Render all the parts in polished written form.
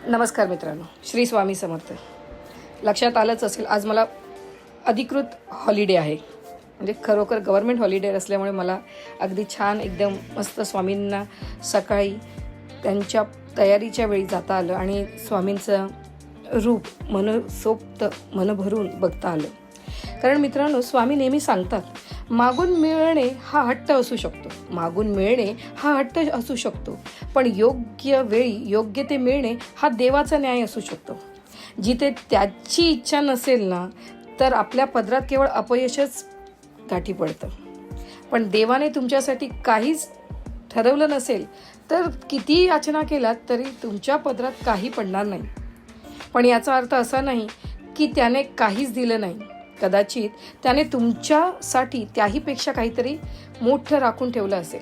नमस्कार मित्रांनो, श्री स्वामी समर्थ. लक्षात आलंच असेल, आज मला अधिकृत हॉलिडे आहे. म्हणजे खरोखर गव्हर्मेंट हॉलिडे असल्यामुळे मला अगदी छान एकदम मस्त स्वामींना सकाळी त्यांच्या तयारीच्या वेळी जाता आलं आणि स्वामींचं रूप मनसोक्त मन भरून बघता आलं. कारण मित्रांनो, स्वामी नेहमी सांगतात, मागून मिळणे हा हट्ट असू शकतो, मागून मिळणे हा हट्ट असू शकतो, पण योग्य वेळी योग्य ते मिळणे हा देवाचा न्याय असू शकतो. जिथे त्याची इच्छा नसेल ना, तर आपल्या पदरात केवळ अपयशच गाठी पडतं. पण देवाने तुमच्यासाठी काहीच ठरवलं नसेल तर कितीही याचना केलात तरी तुमच्या पदरात काही पडणार नाही. पण याचा अर्थ असा नाही की त्याने काहीच दिलं नाही. कदाचित त्याने तुमच्यासाठी त्याहीपेक्षा काहीतरी मोठं राखून ठेवलं असेल.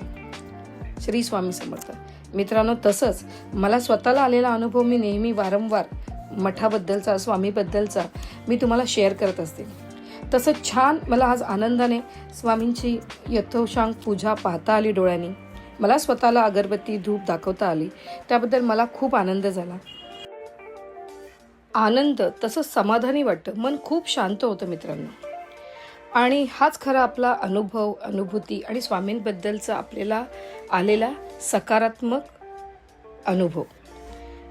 श्री स्वामी समर्थ. मित्रांनो, तसंच मला स्वतःला आलेला अनुभव मी नेहमी वारंवार मठाबद्दलचा, स्वामीबद्दलचा मी तुम्हाला शेअर करत असते. तसंच छान मला आज आनंदाने स्वामींची यथोशांग पूजा पाहता आली डोळ्यांनी. मला स्वतःला अगरबत्ती धूप दाखवता आली. त्याबद्दल मला खूप आनंद झाला. आनंद तसंच समाधानी वाटतं, मन खूप शांत होतं मित्रांनो. आणि हाच खरा आपला अनुभव, अनुभूती आणि स्वामींबद्दलचा आपल्याला आलेला सकारात्मक अनुभव.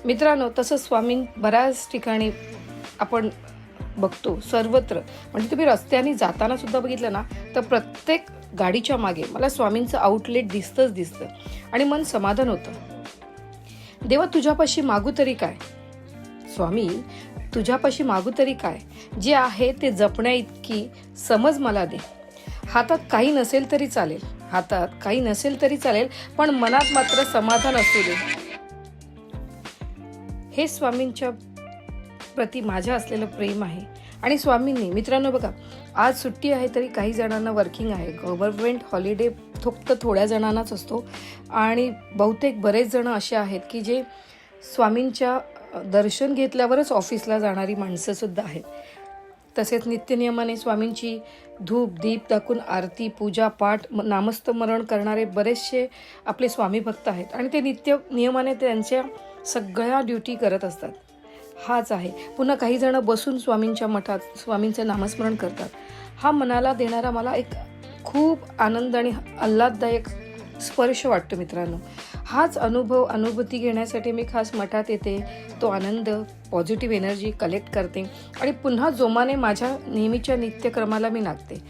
मित्रांनो, तसंच स्वामीं बऱ्याच ठिकाणी आपण बघतो, सर्वत्र. म्हणजे तुम्ही रस्त्याने जाताना सुद्धा बघितलं ना, तर प्रत्येक गाडीच्या मागे मला स्वामींचं आउटलेट दिसतं आणि मन समाधान होतं. देवा, तुझ्यापाशी मागू तरी काय? स्वामी, तुझ्यापाशी मागू तरी काय? जे आहे ते जपण्या इतकी समज मला दे. हातात काही नसेल तरी चालेल, हातात काही नसेल तरी चालेल, पण मनात मात्र समाधान असू दे. हे स्वामींच्या प्रति माझ्या असलेलं प्रेम आहे. आणि स्वामींनी, मित्रांनो बघा, आज सुट्टी आहे तरी काही जणांना वर्किंग आहे. गव्हर्नमेंट हॉलिडे फक्त थोड्या जणांनाच असतो आणि बहुतेक बरेच जण असे आहेत की जे स्वामींच्या दर्शन घेतल्यावरच ऑफिसला जाणारी माणसं सुद्धा आहेत. तसेच नित्यनियमाने स्वामींची धूप दीप दाखवून आरती, पूजा, पाठ, नामस्मरण करणारे बरेचसे आपले स्वामी भक्त आहेत आणि ते नित्य नियमाने त्यांच्या सगळ्या ड्युटी करत असतात. हाच आहे. पुन्हा काही जण बसून स्वामींच्या मठात स्वामींचं नामस्मरण करतात. हा मनाला देणारा मला एक खूप आनंद आणि आल्हाददायक स्पर्श वाटतो मित्रांनो. हाच अनुभव, अनुभूती घेण्यासाठी मी खास मठात येते. तो आनंद, पॉझिटिव्ह एनर्जी कलेक्ट करते आणि पुन्हा जोमाने माझ्या नेहमीच्या नित्यक्रमाला मी लागते.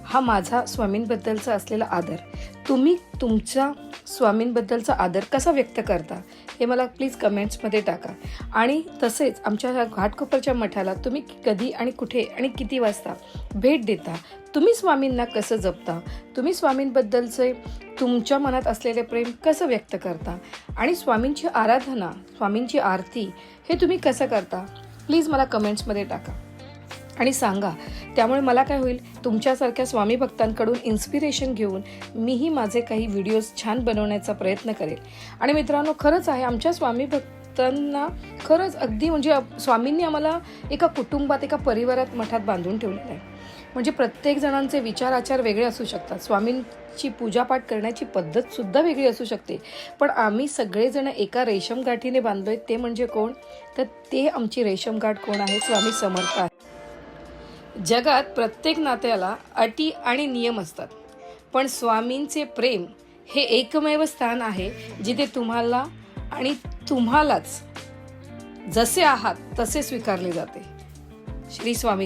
हा माझा स्वामींबद्दलचा असलेला आदर. तुम्ही तुमचा स्वामींबद्दलचा आदर कसा व्यक्त करता हे मला प्लीज कमेंट्समध्ये टाका. आणि तसेच आमच्या ह्या घाटकोपरच्या मठाला तुम्ही कधी आणि कुठे आणि किती वाजता भेट देता, तुम्ही स्वामींना कसं जपता, तुम्ही स्वामींबद्दलचे तुमच्या मनात असलेले प्रेम कसं व्यक्त करता आणि स्वामींची आराधना, स्वामींची आरती हे तुम्ही कसं करता, प्लीज मला कमेंट्समध्ये टाका आणि सांगा. त्यामुळे मला काय होईल, तुमच्यासारख्या स्वामी भक्तांकडून इन्स्पिरेशन घेऊन मीही माझे काही व्हिडिओज छान बनवण्याचा प्रयत्न करेल. आणि मित्रांनो, खरंच आहे, आमच्या स्वामी भक्तांना खरंच अगदी म्हणजे स्वामींनी आम्हाला एका कुटुंबात, एका परिवारात, मठात बांधून ठेवलेलं आहे. म्हणजे प्रत्येक जणांचे विचार आचार वेगळे असू शकतात, स्वामींची पूजापाठ करण्याची पद्धतसुद्धा वेगळी असू शकते, पण आम्ही सगळेजण एका रेशमगाठीने बांधलोय. ते म्हणजे कोण? तर ते आमची रेशमगाठ कोण आहे? स्वामी समर्थ आहे. जगात प्रत्येक नात्याला अटी आणि नियम असतात, पण स्वामींचे प्रेम हे एकमेव स्थान आहे जिथे तुम्हाला आणि तुम्हालाच जसे आहात तसे स्वीकारले जाते. श्री स्वामी.